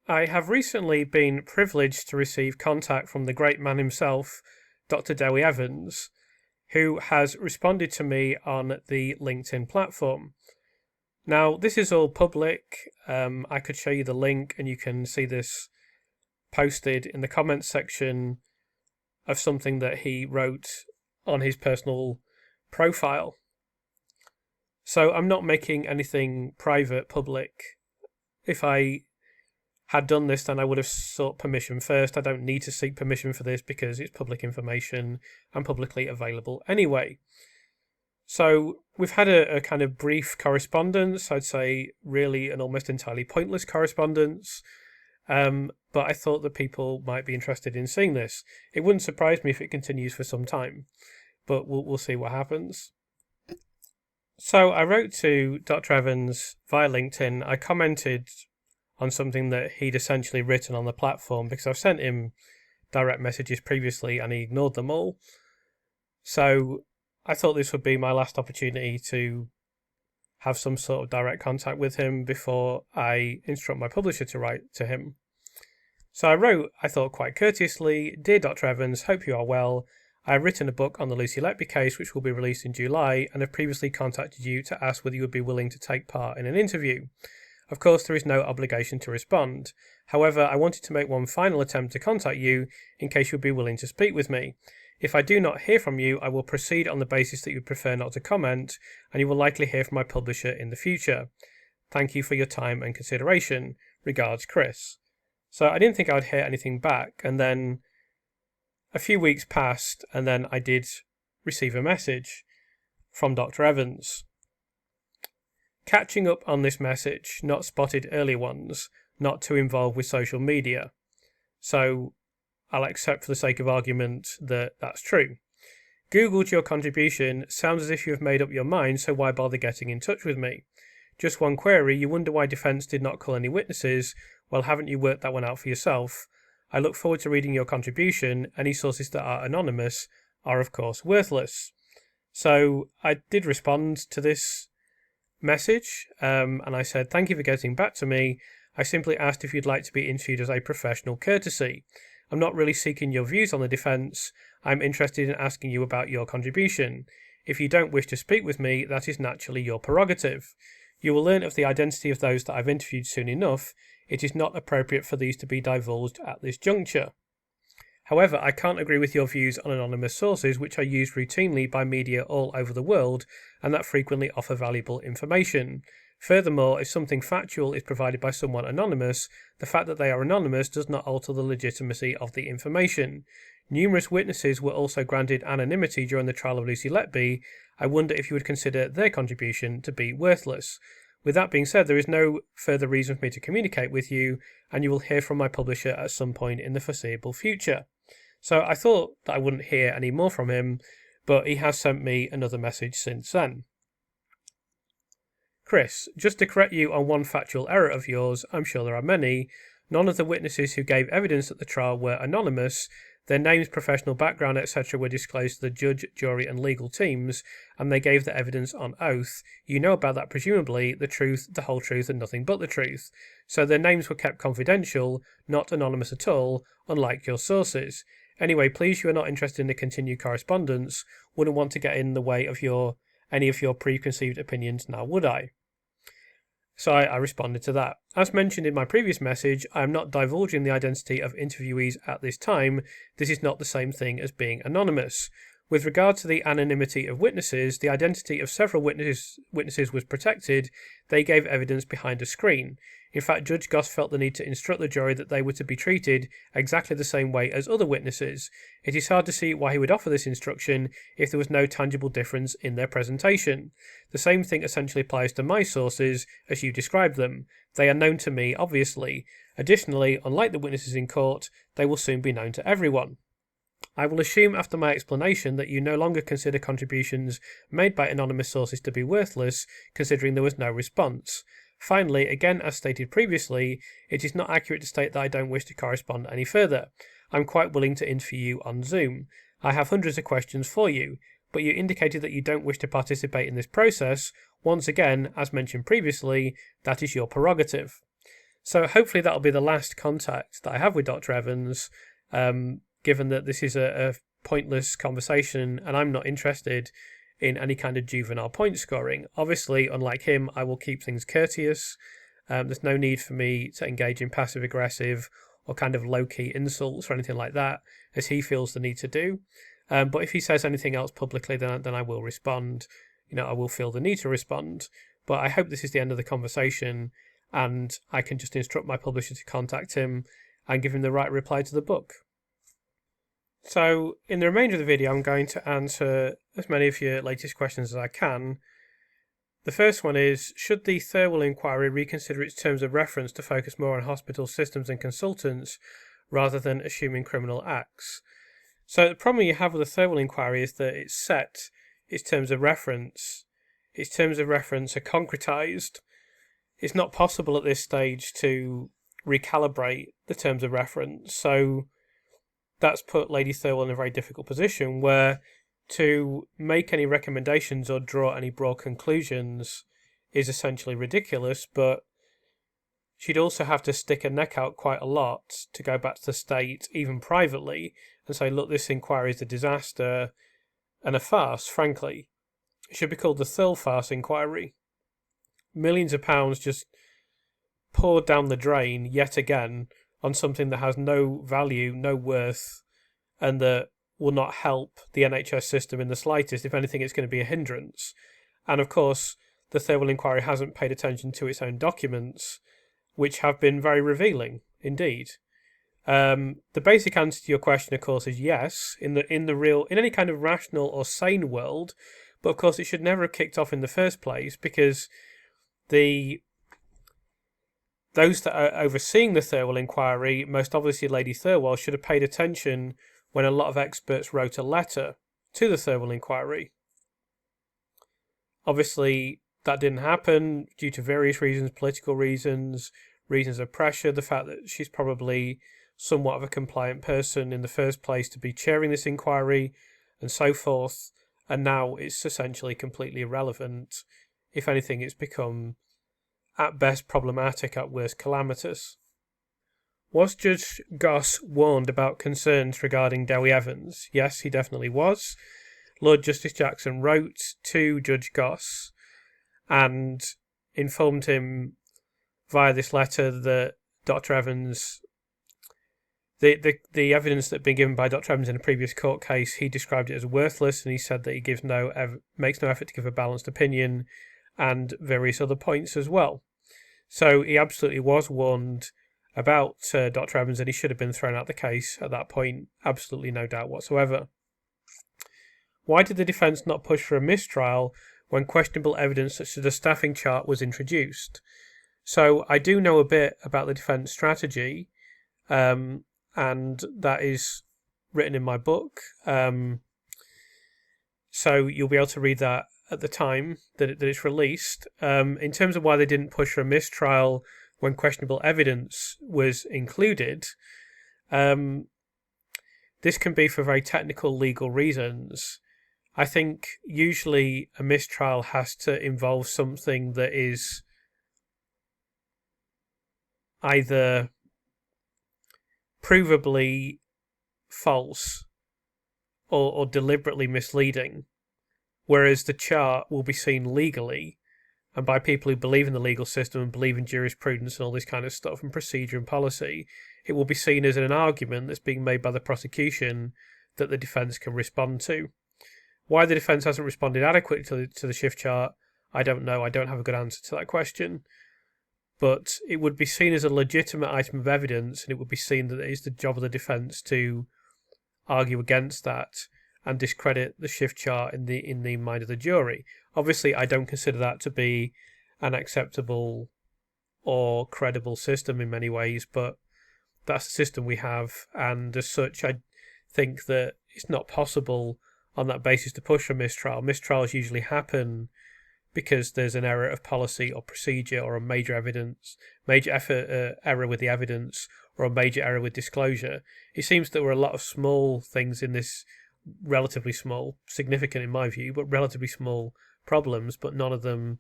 I have recently been privileged to receive contact from the great man himself, Dr. Dewi Evans, who has responded to me on the LinkedIn platform. Now, this is all public. I could show you the link and you can see this posted in the comments section of something that he wrote on his personal profile. So I'm not making anything private public. If I had done this, then I would have sought permission first. I don't need to seek permission for this because it's public information and publicly available anyway. So we've had a kind of brief correspondence, I'd say really an almost entirely pointless correspondence, but I thought that people might be interested in seeing this. It wouldn't surprise me if it continues for some time, but we'll see what happens. So I wrote to Dr. Evans via LinkedIn. I commented on something that he'd essentially written on the platform because I've sent him direct messages previously and he ignored them all. So I thought this would be my last opportunity to have some sort of direct contact with him before I instruct my publisher to write to him. So I wrote, I thought quite courteously, "Dear Dr. Evans, hope you are well. I have written a book on the Lucy Letby case which will be released in July and have previously contacted you to ask whether you would be willing to take part in an interview. Of course, there is no obligation to respond. However, I wanted to make one final attempt to contact you in case you would be willing to speak with me. If I do not hear from you, I will proceed on the basis that you would prefer not to comment, and you will likely hear from my publisher in the future. Thank you for your time and consideration. Regards, Chris." So I didn't think I would hear anything back, and then a few weeks passed, and then I did receive a message from Dr. Evans. Catching up on this message, not spotted earlier ones, not too involved with social media. So I'll accept for the sake of argument that that's true. Googled your contribution, sounds as if you have made up your mind, so why bother getting in touch with me? Just one query, you wonder why defence did not call any witnesses. Well, haven't you worked that one out for yourself? I look forward to reading your contribution. Any sources that are anonymous are of course worthless. So I did respond to this message and I said, "Thank you for getting back to me. I simply asked if you'd like to be interviewed as a professional courtesy. I'm not really seeking your views on the defence. I'm interested in asking you about your contribution. If you don't wish to speak with me, that is naturally your prerogative. You will learn of the identity of those that I've interviewed soon enough. It is not appropriate for these to be divulged at this juncture. However, I can't agree with your views on anonymous sources which are used routinely by media all over the world and that frequently offer valuable information. Furthermore, if something factual is provided by someone anonymous, the fact that they are anonymous does not alter the legitimacy of the information. Numerous witnesses were also granted anonymity during the trial of Lucy Letby. I wonder if you would consider their contribution to be worthless. With that being said, there is no further reason for me to communicate with you, and you will hear from my publisher at some point in the foreseeable future." So I thought that I wouldn't hear any more from him, but he has sent me another message since then. "Chris, just to correct you on one factual error of yours, I'm sure there are many. None of the witnesses who gave evidence at the trial were anonymous. Their names, professional background, etc. were disclosed to the judge, jury and legal teams, and they gave the evidence on oath. You know about that presumably, the truth, the whole truth and nothing but the truth. So their names were kept confidential, not anonymous at all, unlike your sources. Anyway, please, you are not interested in the continued correspondence. Wouldn't want to get in the way of any of your preconceived opinions now, would I?" So I responded to that. As mentioned in my previous message, I am not divulging the identity of interviewees at this time. This is not the same thing as being anonymous. With regard to the anonymity of witnesses, the identity of several witnesses was protected. They gave evidence behind a screen. In fact, Judge Goss felt the need to instruct the jury that they were to be treated exactly the same way as other witnesses. It is hard to see why he would offer this instruction if there was no tangible difference in their presentation. The same thing essentially applies to my sources as you described them. They are known to me, obviously. Additionally, unlike the witnesses in court, they will soon be known to everyone. I will assume after my explanation that you no longer consider contributions made by anonymous sources to be worthless, considering there was no response. Finally, again as stated previously, it is not accurate to state that I don't wish to correspond any further. I'm quite willing to interview you on Zoom. I have hundreds of questions for you, but you indicated that you don't wish to participate in this process. Once again, as mentioned previously, that is your prerogative. So hopefully that'll be the last contact that I have with Dr. Evans, given that this is a pointless conversation and I'm not interested in any kind of juvenile point scoring. Obviously, unlike him, I will keep things courteous. There's no need for me to engage in passive aggressive or kind of low-key insults or anything like that, as he feels the need to do. But if he says anything else publicly, then I will respond. I will feel the need to respond. But I hope this is the end of the conversation and I can just instruct my publisher to contact him and give him the right reply to the book. So in the remainder of the video, I'm going to answer as many of your latest questions as I can. The first one is, should the Thirlwall inquiry reconsider its terms of reference to focus more on hospital systems and consultants rather than assuming criminal acts? So the problem you have with the Thirlwall inquiry is that it's set its terms of reference. Its terms of reference are concretised. It's not possible at this stage to recalibrate the terms of reference. So that's put Lady Thirlwall in a very difficult position where to make any recommendations or draw any broad conclusions is essentially ridiculous, but she'd also have to stick her neck out quite a lot to go back to the state, even privately, and say, look, this inquiry is a disaster and a farce, frankly. It should be called the Thirl farce inquiry. Millions of pounds just poured down the drain yet again on something that has no value, no worth, and that will not help the NHS system in the slightest. If anything, it's going to be a hindrance. And of course, the Thirlwall inquiry hasn't paid attention to its own documents, which have been very revealing indeed. The basic answer to your question, of course, is yes. In any kind of rational or sane world, but of course, it should never have kicked off in the first place because those that are overseeing the Thirlwall inquiry, most obviously Lady Thirlwall, should have paid attention when a lot of experts wrote a letter to the Thirlwall inquiry. Obviously, that didn't happen due to various reasons, political reasons, reasons of pressure, the fact that she's probably somewhat of a compliant person in the first place to be chairing this inquiry, and so forth. And now it's essentially completely irrelevant. If anything, it's become at best problematic, at worst calamitous. Was Judge Goss warned about concerns regarding Dewi Evans? Yes, he definitely was. Lord Justice Jackson wrote to Judge Goss and informed him via this letter that Dr. Evans, the evidence that had been given by Dr. Evans in a previous court case, he described it as worthless, and he said that he makes no effort to give a balanced opinion, and various other points as well. So he absolutely was warned about Dr. Evans, and he should have been thrown out the case at that point, absolutely no doubt whatsoever. Why did the defence not push for a mistrial when questionable evidence such as the staffing chart was introduced? So I do know a bit about the defence strategy, and that is written in my book. So you'll be able to read that at the time that it's released. In terms of why they didn't push for a mistrial when questionable evidence was included, this can be for very technical legal reasons. I think usually a mistrial has to involve something that is either provably false or deliberately misleading, whereas the chart will be seen legally and by people who believe in the legal system and believe in jurisprudence and all this kind of stuff and procedure and policy. It will be seen as an argument that's being made by the prosecution that the defence can respond to. Why the defence hasn't responded adequately to the shift chart, I don't know. I don't have a good answer to that question. But it would be seen as a legitimate item of evidence, and it would be seen that it is the job of the defence to argue against that and discredit the shift chart in the mind of the jury. Obviously, I don't consider that to be an acceptable or credible system in many ways, but that's the system we have, and as such, I think that it's not possible on that basis to push for mistrial. Mistrials usually happen because there's an error of policy or procedure, or a major error with the evidence, or a major error with disclosure. It seems that there were a lot of small things in this, relatively small, significant in my view, but relatively small problems, but none of them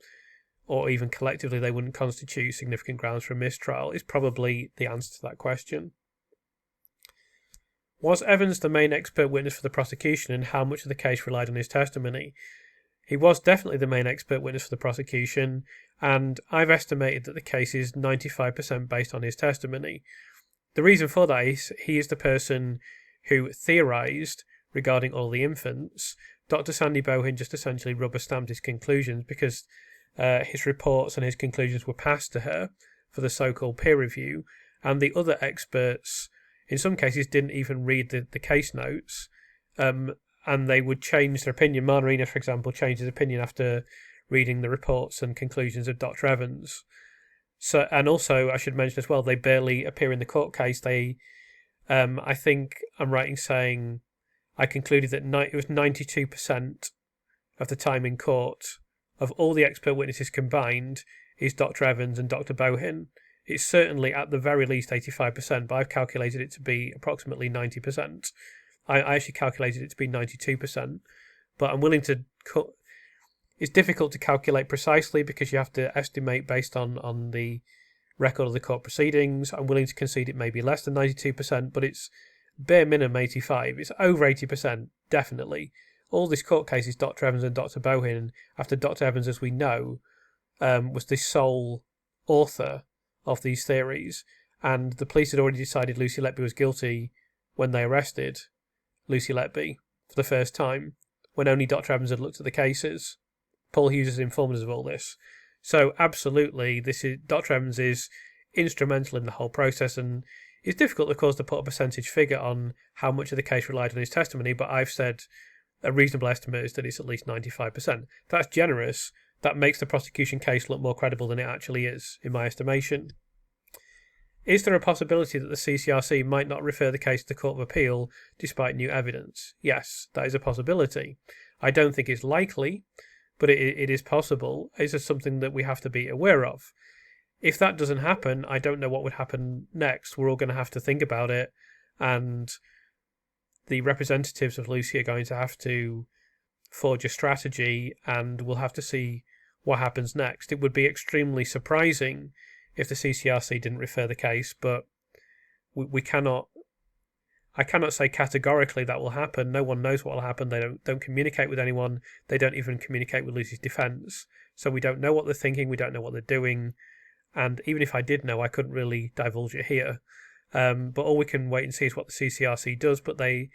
or even collectively they wouldn't constitute significant grounds for a mistrial, is probably the answer to that question. Was Evans the main expert witness for the prosecution, and how much of the case relied on his testimony? He was definitely the main expert witness for the prosecution, and I've estimated that the case is 95% based on his testimony. The reason for that is he is the person who theorised regarding all the infants. Dr. Sandy Bohin just essentially rubber-stamped his conclusions because his reports and his conclusions were passed to her for the so-called peer review, and the other experts in some cases didn't even read the case notes, and they would change their opinion. Marina, for example, changed his opinion after reading the reports and conclusions of Dr. Evans. So, and also, I should mention as well, they barely appear in the court case. They, I think I'm right in saying, I concluded that it was 92% of the time in court of all the expert witnesses combined is Dr. Evans and Dr. Bohin. It's certainly at the very least 85%, but I've calculated it to be approximately 90%. I actually calculated it to be 92%, but I'm willing to cut. It's difficult to calculate precisely because you have to estimate based on the record of the court proceedings. I'm willing to concede it may be less than 92%, but it's bare minimum 85. It's over 80%, definitely. All this court case is Dr. Evans and Dr. Bohin, after Dr. Evans, as we know, was the sole author of these theories, and the police had already decided Lucy Letby was guilty when they arrested Lucy Letby for the first time, when only Dr. Evans had looked at the cases. Paul Hughes has informed us of all this. So absolutely, Dr. Evans is instrumental in the whole process, and it's difficult, of course, to put a percentage figure on how much of the case relied on his testimony, but I've said a reasonable estimate is that it's at least 95%. That's generous. That makes the prosecution case look more credible than it actually is, in my estimation. Is there a possibility that the CCRC might not refer the case to the Court of Appeal despite new evidence? Yes, that is a possibility. I don't think it's likely, but it is possible. It's just something that we have to be aware of. If that doesn't happen, I don't know what would happen next. We're all going to have to think about it, and the representatives of Lucy are going to have to forge a strategy, and we'll have to see what happens next. It would be extremely surprising if the CCRC didn't refer the case, but we cannot. I cannot say categorically that will happen. No one knows what will happen. They don't communicate with anyone. They don't even communicate with Lucy's defence. So we don't know what they're thinking. We don't know what they're doing. And even if I did know, I couldn't really divulge it here. But all we can wait and see is what the CCRC does. But they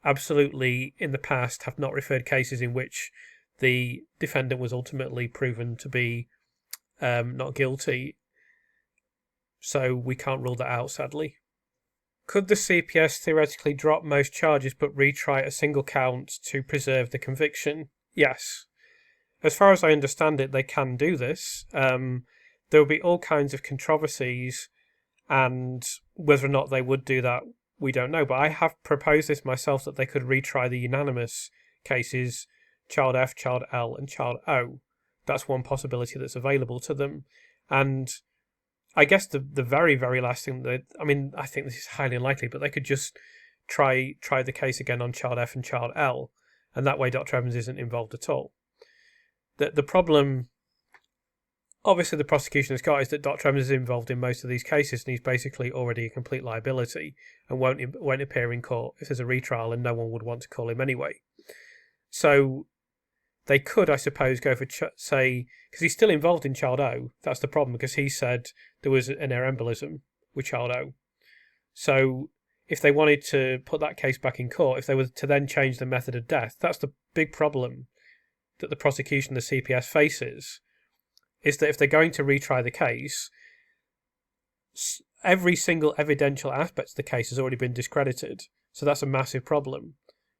absolutely, in the past, have not referred cases in which the defendant was ultimately proven to be not guilty. So we can't rule that out, sadly. Could the CPS theoretically drop most charges but retry a single count to preserve the conviction? Yes. As far as I understand it, they can do this. There will be all kinds of controversies, and whether or not they would do that, we don't know. But I have proposed this myself, that they could retry the unanimous cases, Child F, Child L, and Child O. That's one possibility that's available to them. And I guess the very, very last thing I think this is highly unlikely, but they could just try the case again on Child F and Child L, and that way Dr. Evans isn't involved at all. The problem, obviously, the prosecution has got is that Dr. Evans is involved in most of these cases, and he's basically already a complete liability and won't appear in court if there's a retrial, and no one would want to call him anyway. So they could, I suppose, go for, say, because he's still involved in Child O. That's the problem, because he said there was an air embolism with Child O. So if they wanted to put that case back in court, if they were to then change the method of death, that's the big problem that the prosecution, the CPS, faces, is that if they're going to retry the case, every single evidential aspect of the case has already been discredited. So that's a massive problem.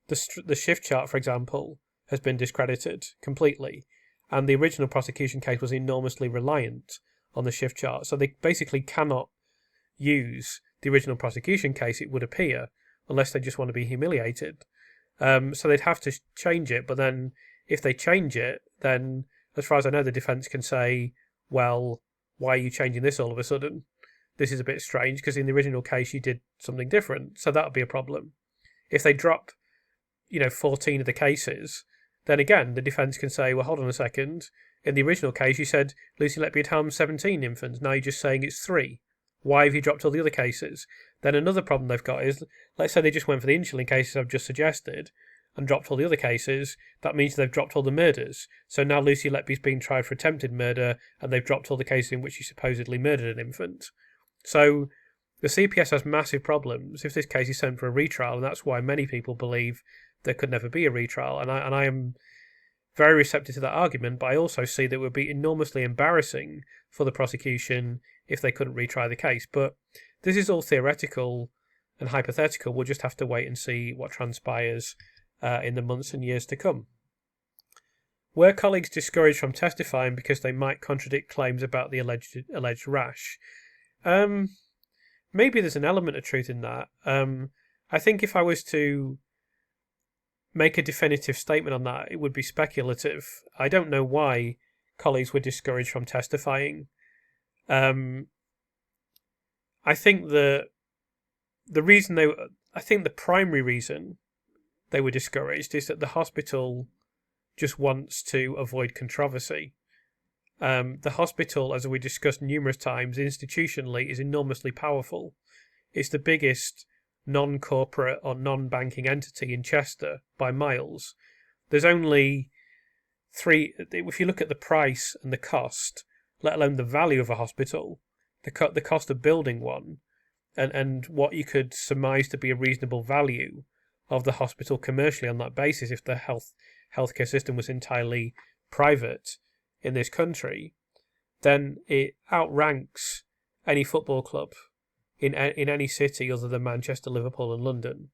The shift chart, for example, has been discredited completely, and the original prosecution case was enormously reliant on the shift chart, so they basically cannot use the original prosecution case, it would appear, unless they just want to be humiliated. So they'd have to change it, but then if they change it, then as far as I know, the defence can say, well, why are you changing this all of a sudden? This is a bit strange, because in the original case you did something different, so that would be a problem. If they drop 14 of the cases, then again, the defence can say, well, hold on a second, In the original case, you said Lucy Letby had harmed 17 infants. Now you're just saying it's 3. Why have you dropped all the other cases? Then another problem they've got is, let's say they just went for the insulin cases I've just suggested and dropped all the other cases. That means they've dropped all the murders. So now Lucy Letby's being tried for attempted murder, and they've dropped all the cases in which she supposedly murdered an infant. So the CPS has massive problems if this case is sent for a retrial, and that's why many people believe there could never be a retrial. And I am very receptive to that argument, but I also see that it would be enormously embarrassing for the prosecution if they couldn't retry the case. But this is all theoretical and hypothetical. We'll just have to wait and see what transpires in the months and years to come. Were colleagues discouraged from testifying because they might contradict claims about the alleged rash? Maybe there's an element of truth in that. I think if I was to make a definitive statement on that, it would be speculative. I don't know why colleagues were discouraged from testifying. I think the primary reason they were discouraged is that the hospital just wants to avoid controversy. The hospital, as we discussed numerous times, institutionally is enormously powerful. It's the biggest non-corporate or non-banking entity in Chester by miles. There's only 3. If you look at the price and the cost, let alone the value of a hospital, the cost of building one, and what you could surmise to be a reasonable value of the hospital commercially on that basis if the healthcare system was entirely private in this country, then it outranks any football club in any city other than Manchester, Liverpool and London.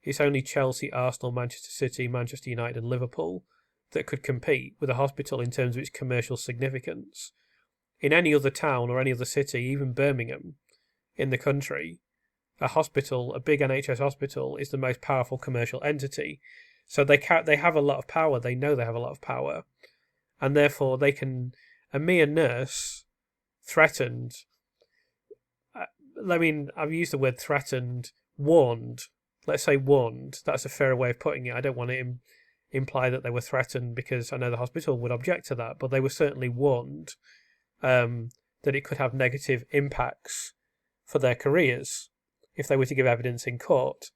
It's only Chelsea, Arsenal, Manchester City, Manchester United and Liverpool that could compete with a hospital in terms of its commercial significance. In any other town or any other city, even Birmingham in the country, a hospital, a big NHS hospital, is the most powerful commercial entity. So they have a lot of power. They know they have a lot of power. And therefore they can, a mere nurse threatened, I've used the word threatened, warned, let's say warned, that's a fairer way of putting it. I don't want to imply that they were threatened because I know the hospital would object to that, but they were certainly warned that it could have negative impacts for their careers if they were to give evidence in court.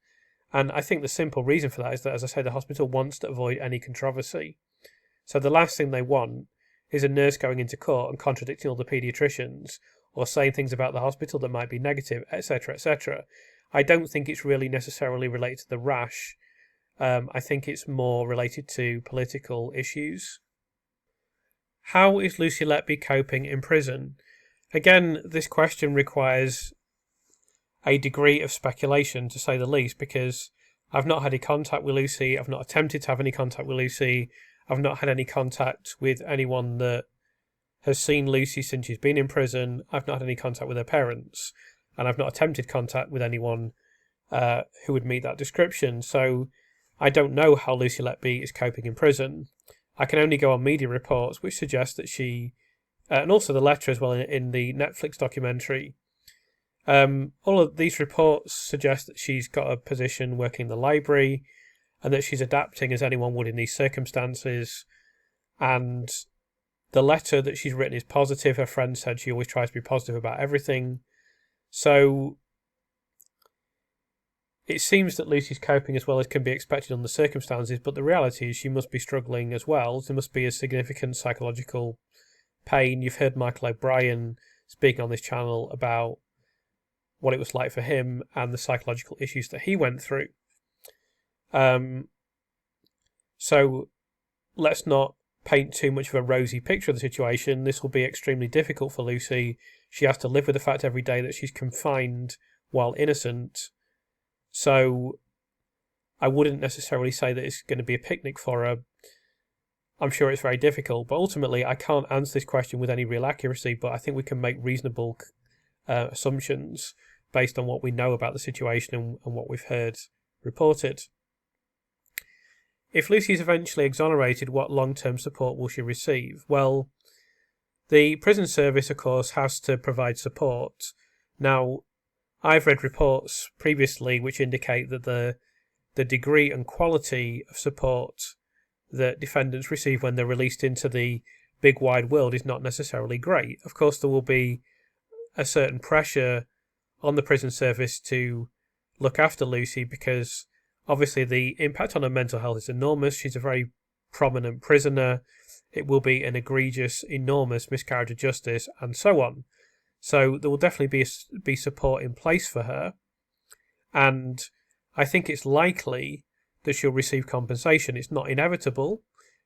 And I think the simple reason for that is that, as I say, the hospital wants to avoid any controversy. So the last thing they want is a nurse going into court and contradicting all the paediatricians or saying things about the hospital that might be negative, etc., etc. I don't think it's really necessarily related to the rash. I think it's more related to political issues. How is Lucy Letby coping in prison? Again, this question requires a degree of speculation, to say the least, because I've not had any contact with Lucy. I've not attempted to have any contact with Lucy. I've not had any contact with anyone that has seen Lucy since she's been in prison. I've not had any contact with her parents. And I've not attempted contact with anyone who would meet that description. So I don't know how Lucy Letby is coping in prison. I can only go on media reports which suggest that she, and also the letter as well in the Netflix documentary, all of these reports suggest that she's got a position working in the library and that she's adapting as anyone would in these circumstances. And the letter that she's written is positive. Her friend said she always tries to be positive about everything. So it seems that Lucy's coping as well as can be expected on the circumstances, but the reality is she must be struggling as well. There must be a significant psychological pain. You've heard Michael O'Brien speaking on this channel about what it was like for him and the psychological issues that he went through. So let's not paint too much of a rosy picture of the situation. This will be extremely difficult for Lucy. She has to live with the fact every day that she's confined while innocent. So I wouldn't necessarily say that it's going to be a picnic for her. I'm sure it's very difficult, but ultimately I can't answer this question with any real accuracy, but I think we can make reasonable assumptions based on what we know about the situation and what we've heard reported. If Lucy is eventually exonerated, what long-term support will she receive? Well, the prison service, of course, has to provide support. Now, I've read reports previously which indicate that the degree and quality of support that defendants receive when they're released into the big wide world is not necessarily great. Of course, there will be a certain pressure on the prison service to look after Lucy, because obviously the impact on her mental health is enormous. She's a very prominent prisoner. It will be an egregious, enormous miscarriage of justice, and so on. So there will definitely be support in place for her. And I think it's likely that she'll receive compensation. It's not inevitable,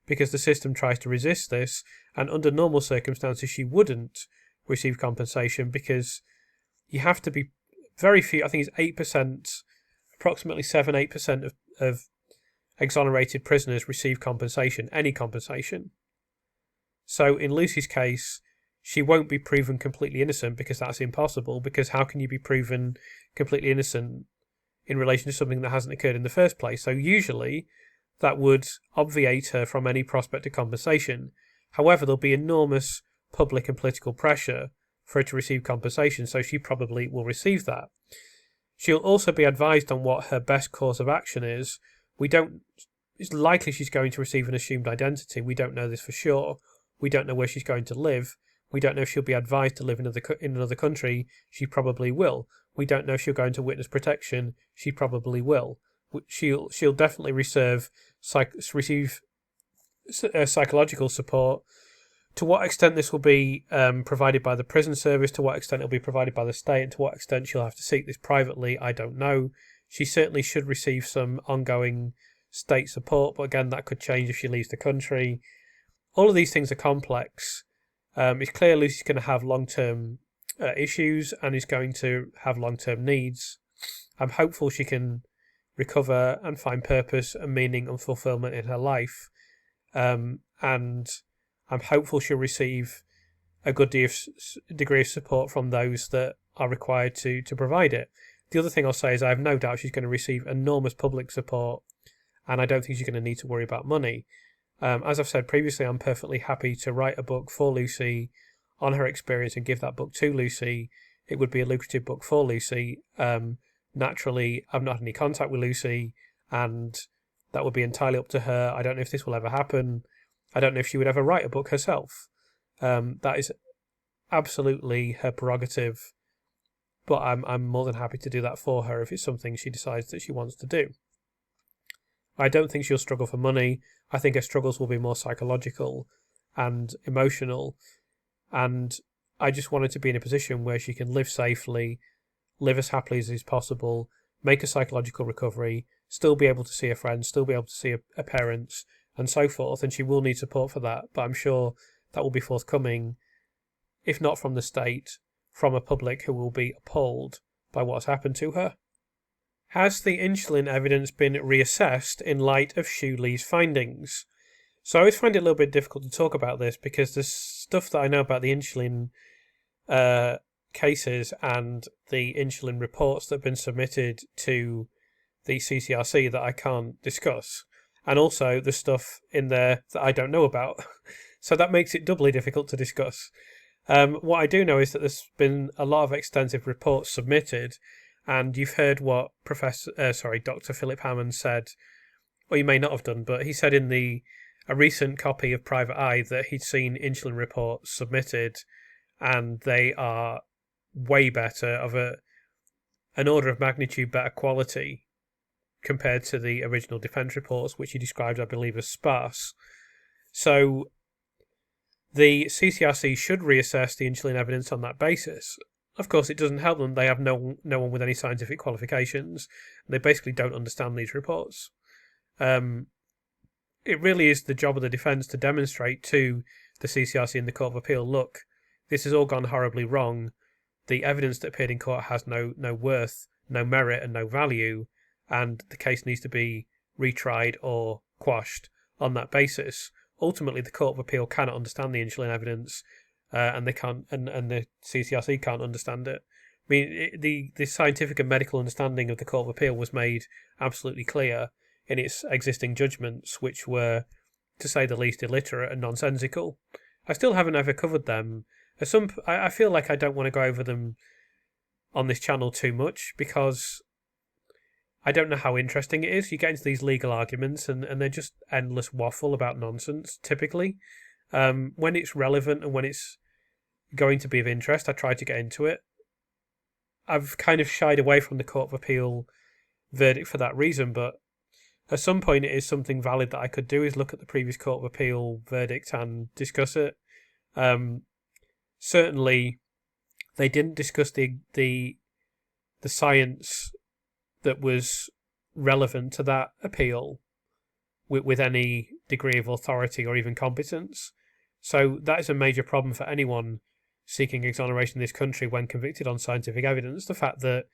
because the system tries to resist this, and under normal circumstances she wouldn't receive compensation, because you have to be very few. I think it's 8%, approximately 7-8% of exonerated prisoners receive compensation, any compensation. So in Lucy's case, she won't be proven completely innocent, because that's impossible, because how can you be proven completely innocent in relation to something that hasn't occurred in the first place? So usually that would obviate her from any prospect of compensation. However, there'll be enormous public and political pressure for her to receive compensation, so she probably will receive that. She'll also be advised on what her best course of action is. It's likely she's going to receive an assumed identity. We don't know this for sure. We don't know where she's going to live. We don't know if she'll be advised to live in another country. She probably will. We don't know if she'll go into witness protection. She probably will. She'll definitely receive psychological support. To what extent this will be provided by the prison service, to what extent it will be provided by the state, and to what extent she'll have to seek this privately, I don't know. She certainly should receive some ongoing state support, but again, that could change if she leaves the country. All of these things are complex. It's clear Lucy's going to have long-term issues, and is going to have long-term needs. I'm hopeful she can recover and find purpose and meaning and fulfillment in her life. And I'm hopeful she'll receive a good degree of support from those that are required to provide it. The other thing I'll say is I have no doubt she's going to receive enormous public support, and I don't think she's going to need to worry about money. As I've said previously, I'm perfectly happy to write a book for Lucy on her experience and give that book to Lucy. It would be a lucrative book for Lucy. Naturally, I've not had any contact with Lucy, and that would be entirely up to her. I don't know if this will ever happen. I don't know if she would ever write a book herself. That is absolutely her prerogative, but I'm more than happy to do that for her if it's something she decides that she wants to do. I don't think she'll struggle for money. I think her struggles will be more psychological and emotional, and I just want her to be in a position where she can live safely, live as happily as is possible, make a psychological recovery, still be able to see her friends, still be able to see her parents, and so forth, and she will need support for that, but I'm sure that will be forthcoming, if not from the state, from a public who will be appalled by what's happened to her. Has the insulin evidence been reassessed in light of Shuley's findings? So I always find it a little bit difficult to talk about this, because there's stuff that I know about the insulin cases and the insulin reports that have been submitted to the CCRC that I can't discuss. And also the stuff in there that I don't know about. So that makes it doubly difficult to discuss. What I do know is that there's been a lot of extensive reports submitted, and you've heard what Dr. Philip Hammond said, or you may not have done, but he said in a recent copy of Private Eye that he'd seen insulin reports submitted, and they are way better, of an order of magnitude better quality compared to the original defence reports, which he described, I believe, as sparse. So the CCRC should reassess the insulin evidence on that basis. Of course, it doesn't help them. They have no one with any scientific qualifications. They basically don't understand these reports. It really is the job of the defence to demonstrate to the CCRC and the Court of Appeal, look, this has all gone horribly wrong. The evidence that appeared in court has no worth, no merit, and no value, and the case needs to be retried or quashed on that basis. Ultimately, the Court of Appeal cannot understand the insulin evidence, and they can't, and the CCRC can't understand it. I mean, the scientific and medical understanding of the Court of Appeal was made absolutely clear in its existing judgments, which were, to say the least, illiterate and nonsensical. I still haven't ever covered them. I feel like I don't want to go over them on this channel too much, because I don't know how interesting it is. You get into these legal arguments, and they're just endless waffle about nonsense, typically. When it's relevant and when it's going to be of interest, I try to get into it. I've kind of shied away from the Court of Appeal verdict for that reason, but at some point it is something valid that I could do, is look at the previous Court of Appeal verdict and discuss it. Certainly, they didn't discuss the science that was relevant to that appeal with any degree of authority or even competence. So that is a major problem for anyone seeking exoneration in this country when convicted on scientific evidence. The fact that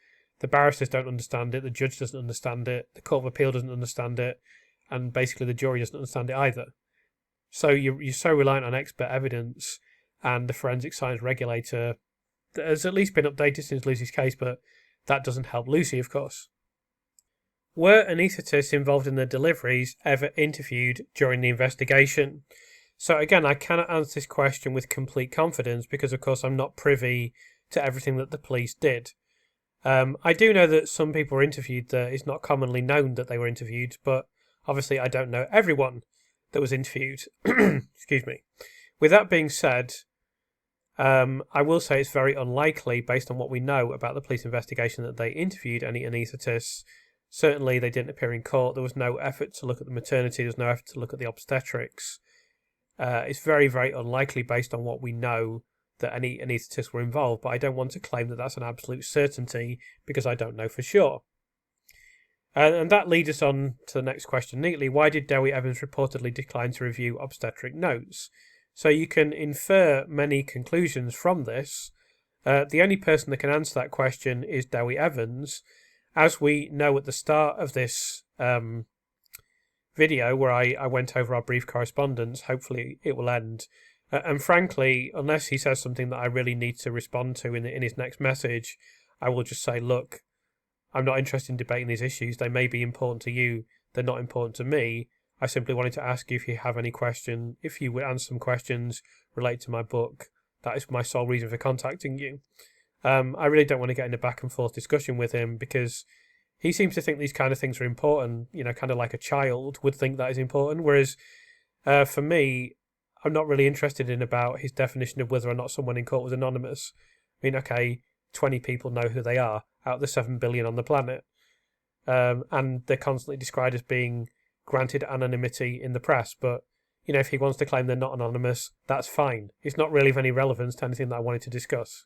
the barristers don't understand it, the judge doesn't understand it, the Court of Appeal doesn't understand it, and basically the jury doesn't understand it either. So you're so reliant on expert evidence, and the forensic science regulator has at least been updated since Lucy's case, but that doesn't help Lucy, of course. Were anaesthetists involved in the deliveries ever interviewed during the investigation? So again, I cannot answer this question with complete confidence because, of course, I'm not privy to everything that the police did. I do know that some people were interviewed that it's not commonly known that they were interviewed, but obviously I don't know everyone that was interviewed. Excuse me. With that being said, I will say it's very unlikely, based on what we know about the police investigation, that they interviewed any anaesthetists. Certainly they didn't appear in court. There was no effort to look at the maternity. There was no effort to look at the obstetrics. It's very, very unlikely, based on what we know, that any anaesthetists were involved, but I don't want to claim that that's an absolute certainty because I don't know for sure. And that leads us on to the next question neatly. Why did Dewi Evans reportedly decline to review obstetric notes? So you can infer many conclusions from this. The only person that can answer that question is Dewi Evans. As we know at the start of this video, where I went over our brief correspondence, hopefully it will end. And frankly, unless he says something that I really need to respond to in his next message, I will just say, look, I'm not interested in debating these issues. They may be important to you. They're not important to me. I simply wanted to ask you if you have any question, if you would answer some questions related to my book. That is my sole reason for contacting you. I really don't want to get in a back and forth discussion with him because he seems to think these kind of things are important, kind of like a child would think that is important. Whereas for me, I'm not really interested in about his definition of whether or not someone in court was anonymous. I mean, okay, 20 people know who they are out of the 7 billion on the planet. And they're constantly described as being granted anonymity in the press. But, if he wants to claim they're not anonymous, that's fine. It's not really of any relevance to anything that I wanted to discuss.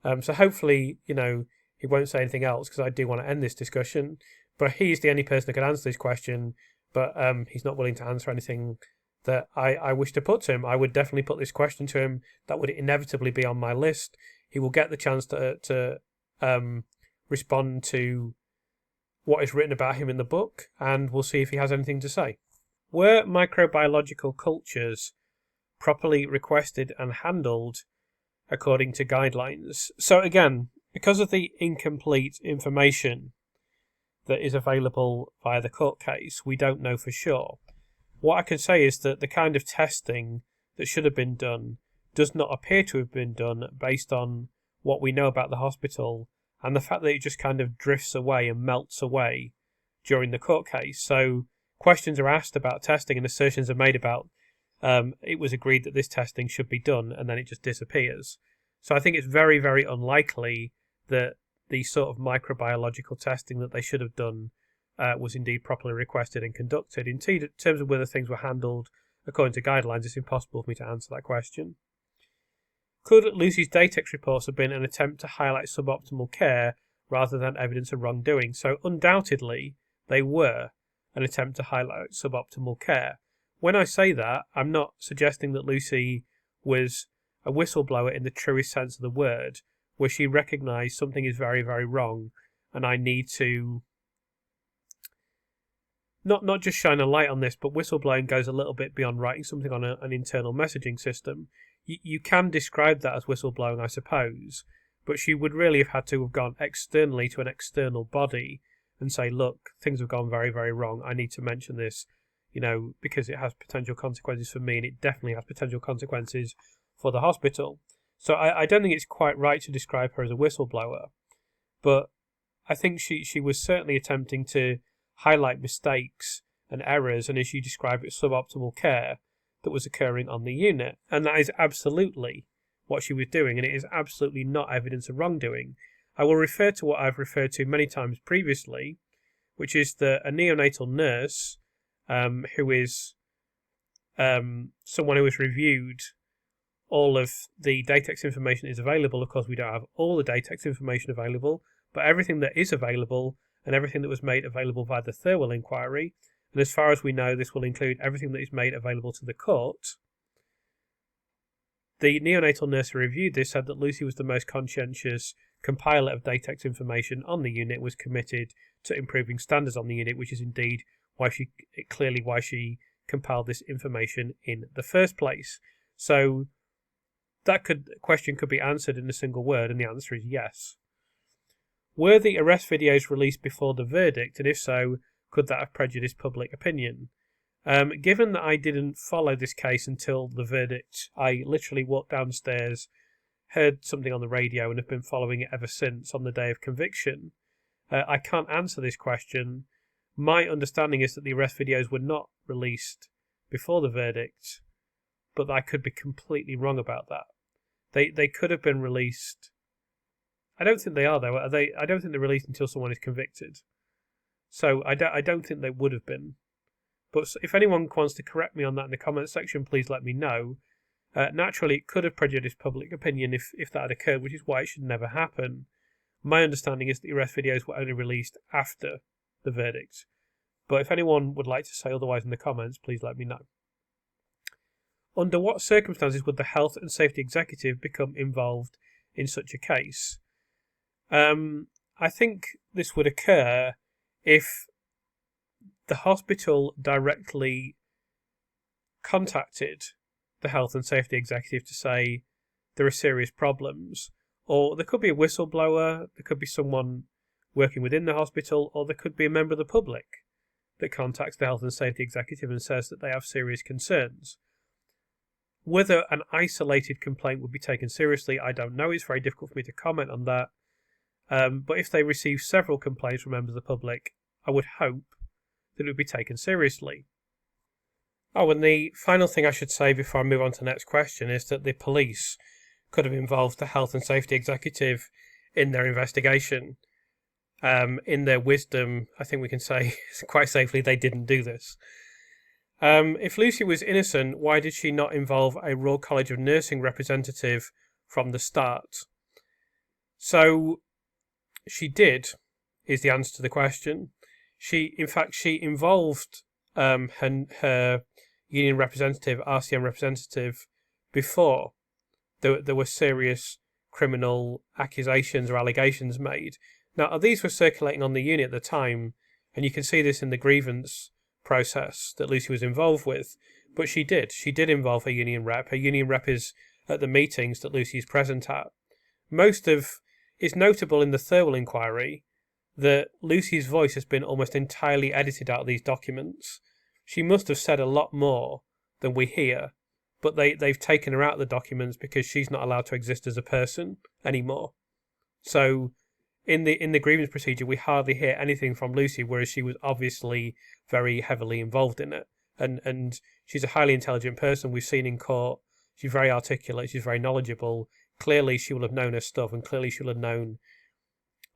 So hopefully, he won't say anything else because I do want to end this discussion. But he's the only person that can answer this question. But he's not willing to answer anything that I wish to put to him. I would definitely put this question to him. That would inevitably be on my list. He will get the chance to respond to what is written about him in the book, and we'll see if he has anything to say. Were microbiological cultures properly requested and handled according to guidelines? So again, because of the incomplete information that is available via the court case, we don't know for sure. What I can say is that the kind of testing that should have been done does not appear to have been done based on what we know about the hospital and the fact that it just kind of drifts away and melts away during the court case. So questions are asked about testing and assertions are made about it was agreed that this testing should be done, and then it just disappears. So I think it's very, very unlikely that the sort of microbiological testing that they should have done was indeed properly requested and conducted. In terms of whether things were handled according to guidelines, it's impossible for me to answer that question. Could Lucy's datix reports have been an attempt to highlight suboptimal care rather than evidence of wrongdoing? So undoubtedly, they were an attempt to highlight suboptimal care. When I say that, I'm not suggesting that Lucy was a whistleblower in the truest sense of the word, where she recognised something is very, very wrong and I need to not just shine a light on this, but whistleblowing goes a little bit beyond writing something on an internal messaging system. You can describe that as whistleblowing, I suppose, but she would really have had to have gone externally to an external body and say, look, things have gone very, very wrong. I need to mention this, because it has potential consequences for me, and it definitely has potential consequences for the hospital. So I don't think it's quite right to describe her as a whistleblower, but I think she was certainly attempting to highlight mistakes and errors, and as you describe it, suboptimal care. that was occurring on the unit. And that is absolutely what she was doing, and it is absolutely not evidence of wrongdoing. I will refer to what I've referred to many times previously, which is that a neonatal nurse who is someone who has reviewed all of the datix information is available. Of course, we don't have all the datix information available, but everything that is available and everything that was made available via the Thirlwall inquiry, and as far as we know, this will include everything that is made available to the court. The neonatal nurse who reviewed this said that Lucy was the most conscientious compiler of datix information on the unit, was committed to improving standards on the unit, which is indeed why she compiled this information in the first place. So that question could be answered in a single word, and the answer is yes. Were the arrest videos released before the verdict, and if so, could that have prejudiced public opinion? Given that I didn't follow this case until the verdict, I literally walked downstairs, heard something on the radio, and have been following it ever since on the day of conviction. I can't answer this question. My understanding is that the arrest videos were not released before the verdict, but I could be completely wrong about that. They could have been released. I don't think they are, though. I don't think they're released until someone is convicted. So I don't think they would have been. But if anyone wants to correct me on that in the comments section, please let me know. Naturally, it could have prejudiced public opinion if that had occurred, which is why it should never happen. My understanding is that the arrest videos were only released after the verdict. But if anyone would like to say otherwise in the comments, please let me know. Under what circumstances would the health and safety executive become involved in such a case? I think this would occur if the hospital directly contacted the health and safety executive to say there are serious problems, or there could be a whistleblower, there could be someone working within the hospital, or there could be a member of the public that contacts the health and safety executive and says that they have serious concerns. Whether an isolated complaint would be taken seriously, I don't know. It's very difficult for me to comment on that. But if they receive several complaints from members of the public, I would hope that it would be taken seriously. Oh, and the final thing I should say before I move on to the next question is that the police could have involved the health and safety executive in their investigation. In their wisdom, I think we can say quite safely they didn't do this. If Lucy was innocent, why did she not involve a Royal College of Nursing representative from the start? So she did, is the answer to the question. She involved her union representative, RCM representative, before there were serious criminal accusations or allegations made. Now, these were circulating on the unit at the time, and you can see this in the grievance process that Lucy was involved with. But she did involve her union rep. Her union rep is at the meetings that Lucy is present at. It's notable in the Thirlwall inquiry that Lucy's voice has been almost entirely edited out of these documents. She must have said a lot more than we hear, but they've taken her out of the documents because she's not allowed to exist as a person anymore. So in the grievance procedure, we hardly hear anything from Lucy, whereas she was obviously very heavily involved in it. And she's a highly intelligent person. We've seen in court. She's very articulate. She's very knowledgeable. Clearly, she will have known her stuff, and clearly she will have known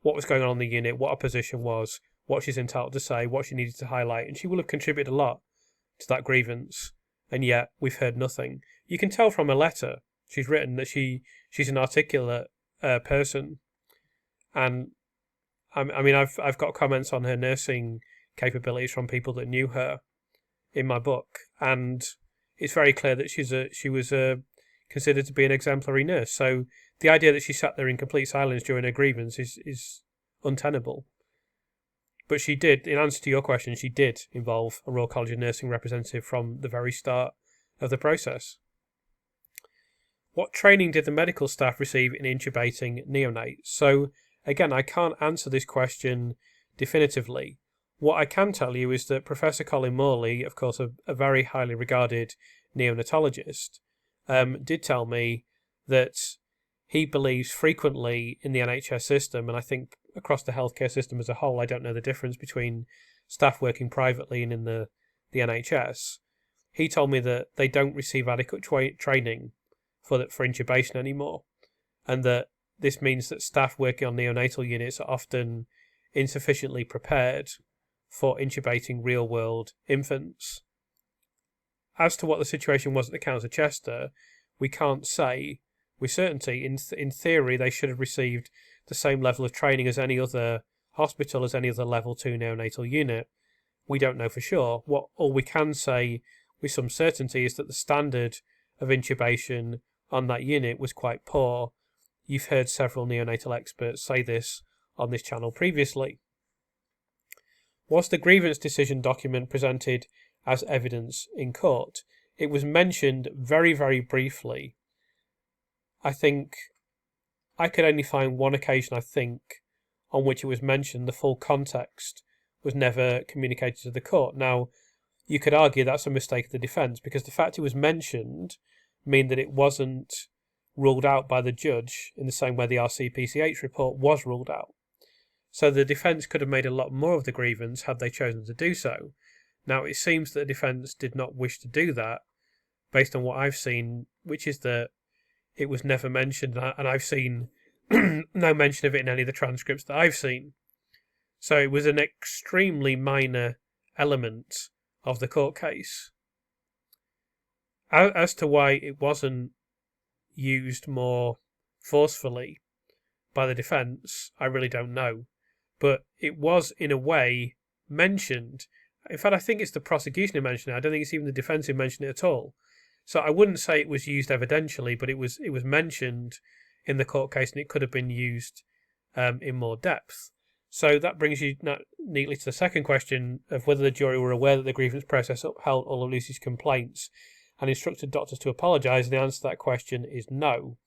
what was going on in the unit, what her position was, what she's entitled to say, what she needed to highlight, and she will have contributed a lot to that grievance. And yet, we've heard nothing. You can tell from a letter she's written that she's an articulate person. And I mean, I've got comments on her nursing capabilities from people that knew her in my book, and it's very clear that she was considered to be an exemplary nurse. So the idea that she sat there in complete silence during her grievance is untenable. But she did, in answer to your question, she did involve a Royal College of Nursing representative from the very start of the process. What training did the medical staff receive in intubating neonates? So again, I can't answer this question definitively. What I can tell you is that Professor Colin Morley, of course a very highly regarded neonatologist, did tell me that he believes frequently in the NHS system, and I think across the healthcare system as a whole, I don't know the difference between staff working privately and in the NHS, he told me that they don't receive adequate training for intubation anymore, and that this means that staff working on neonatal units are often insufficiently prepared for intubating real-world infants. As to what the situation was at the Council of Chester, we can't say with certainty. In theory, they should have received the same level of training as any other hospital, as any other level 2 neonatal unit. We don't know for sure. All we can say with some certainty is that the standard of intubation on that unit was quite poor. You've heard several neonatal experts say this on this channel previously. Was the grievance decision document presented as evidence in court? It was mentioned very, very briefly. I think I could only find one occasion, on which it was mentioned. The full context was never communicated to the court. Now, you could argue that's a mistake of the defence, because the fact it was mentioned means that it wasn't ruled out by the judge in the same way the RCPCH report was ruled out. So the defence could have made a lot more of the grievance had they chosen to do so. Now, it seems that the defence did not wish to do that, based on what I've seen, which is that it was never mentioned, and I've seen no mention of it in any of the transcripts that I've seen. So it was an extremely minor element of the court case. As to why it wasn't used more forcefully by the defence, I really don't know. But it was, in a way, mentioned. In fact, I think it's the prosecution who mentioned it. I don't think it's even the defence who mentioned it at all. So I wouldn't say it was used evidentially, but it was mentioned in the court case, and it could have been used in more depth. So that brings you neatly to the second question of whether the jury were aware that the grievance process upheld all of Lucy's complaints and instructed doctors to apologise, and the answer to that question is no.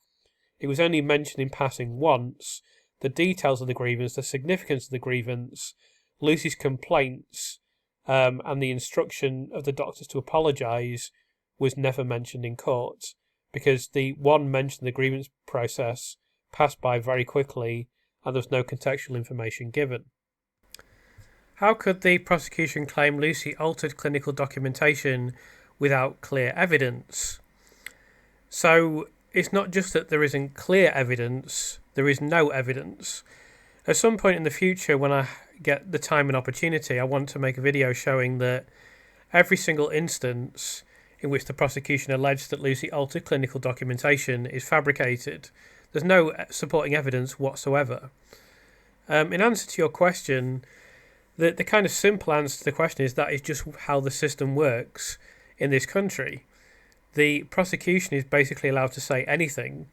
It was only mentioned in passing once. The details of the grievance, the significance of the grievance, Lucy's complaints, and the instruction of the doctors to apologise was never mentioned in court, because the one mentioned the grievance process passed by very quickly and there was no contextual information given. How could the prosecution claim Lucy altered clinical documentation without clear evidence? So it's not just that there isn't clear evidence, there is no evidence. At some point in the future, when I get the time and opportunity, I want to make a video showing that every single instance in which the prosecution alleged that Lucy altered clinical documentation is fabricated. There's no supporting evidence whatsoever. In answer to your question, the kind of simple answer to the question is that is just how the system works in this country. The prosecution is basically allowed to say anything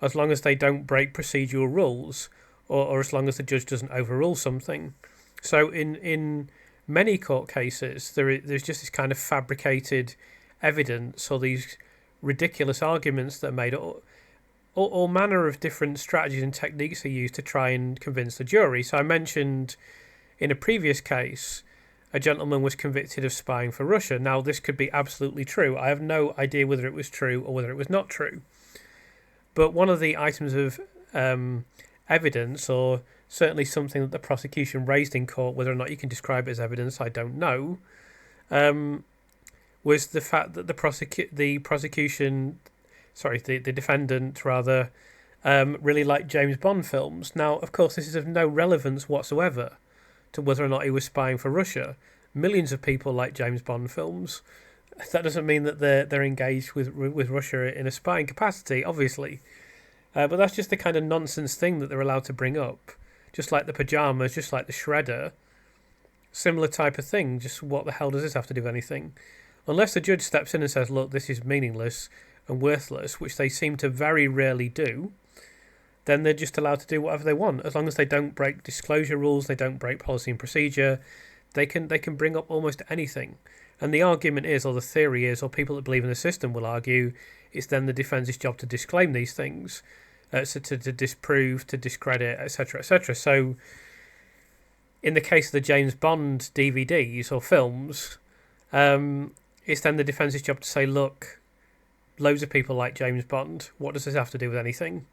as long as they don't break procedural rules, or as long as the judge doesn't overrule something. So in many court cases, there's just this kind of fabricated evidence, or these ridiculous arguments that are made, all manner of different strategies and techniques are used to try and convince the jury. So I mentioned in a previous case, a gentleman was convicted of spying for Russia. Now, this could be absolutely true. I have no idea whether it was true or whether it was not true. But one of the items of evidence, or certainly something that the prosecution raised in court, whether or not you can describe it as evidence, I don't know, was the fact that the defendant rather, really liked James Bond films. Now, of course, this is of no relevance whatsoever to whether or not he was spying for Russia. Millions of people like James Bond films. That doesn't mean that they're engaged with Russia in a spying capacity, obviously. But that's just the kind of nonsense thing that they're allowed to bring up. Just like the pyjamas, just like the shredder. Similar type of thing. Just what the hell does this have to do with anything? Unless the judge steps in and says, look, this is meaningless and worthless, which they seem to very rarely do, then they're just allowed to do whatever they want. As long as they don't break disclosure rules, they don't break policy and procedure, they can bring up almost anything. And the argument is, or the theory is, or people that believe in the system will argue, it's then the defence's job to disclaim these things, so to disprove, to discredit, etc., etc. So, in the case of the James Bond DVDs or films, it's then the defence's job to say, look, loads of people like James Bond, what does this have to do with anything?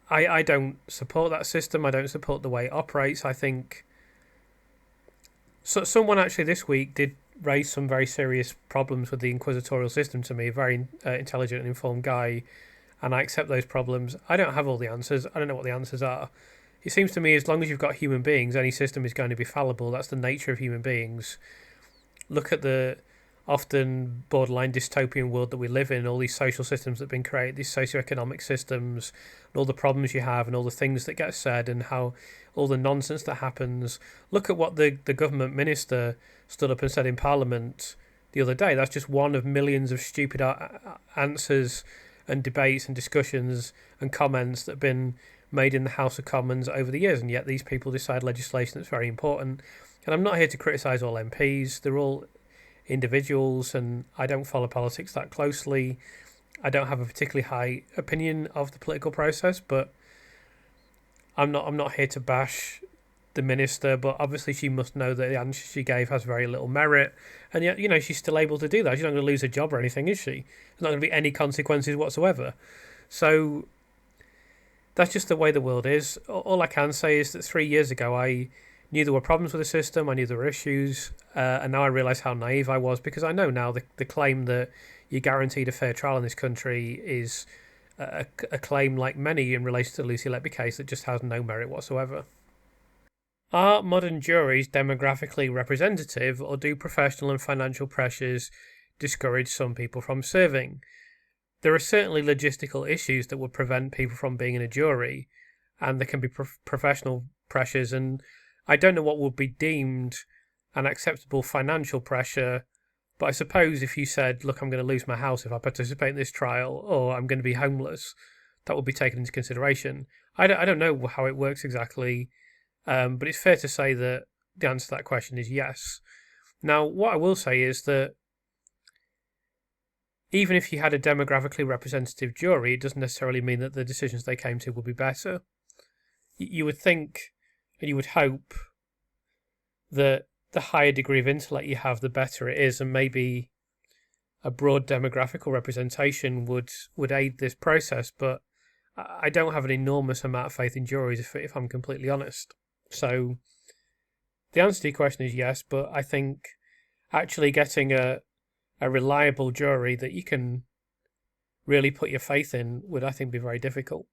I don't support that system. I don't support the way it operates. I think someone actually this week did raised some very serious problems with the inquisitorial system to me, a very intelligent and informed guy, and I accept those problems. I don't have all the answers. I don't know what the answers are. It seems to me as long as you've got human beings, any system is going to be fallible. That's the nature of human beings. Look at the often borderline dystopian world that we live in, all these social systems that have been created, these socioeconomic systems, and all the problems you have and all the things that get said and how all the nonsense that happens. Look at what the government minister stood up and said in Parliament the other day. That's just one of millions of stupid answers and debates and discussions and comments that have been made in the House of Commons over the years, and yet these people decide legislation that's very important. And I'm not here to criticise all MPs. They're all individuals, and I don't follow politics that closely. I don't have a particularly high opinion of the political process, but I'm not here to bash the minister. But obviously she must know that the answer she gave has very little merit, and yet, you know, she's still able to do that. She's not going to lose her job or anything, is she? There's not going to be any consequences whatsoever. So that's just the way the world is. All I can say is that 3 years ago I knew there were problems with the system, I knew there were issues, and now I realise how naive I was, because I know now the claim that you're guaranteed a fair trial in this country is a claim, like many in relation to the Lucy Letby case, that just has no merit whatsoever. Are modern juries demographically representative, or do professional and financial pressures discourage some people from serving? There are certainly logistical issues that would prevent people from being in a jury, and there can be professional pressures, and I don't know what would be deemed an acceptable financial pressure, but I suppose if you said, look, I'm going to lose my house if I participate in this trial, or I'm going to be homeless, that would be taken into consideration. I don't know how it works exactly, but it's fair to say that the answer to that question is yes. Now, what I will say is that even if you had a demographically representative jury, it doesn't necessarily mean that the decisions they came to will be better. You would think, and you would hope, that the higher degree of intellect you have, the better it is, and maybe a broad demographical representation would aid this process, but I don't have an enormous amount of faith in juries, if I'm completely honest. So the answer to your question is yes, but I think actually getting a reliable jury that you can really put your faith in would, I think, be very difficult.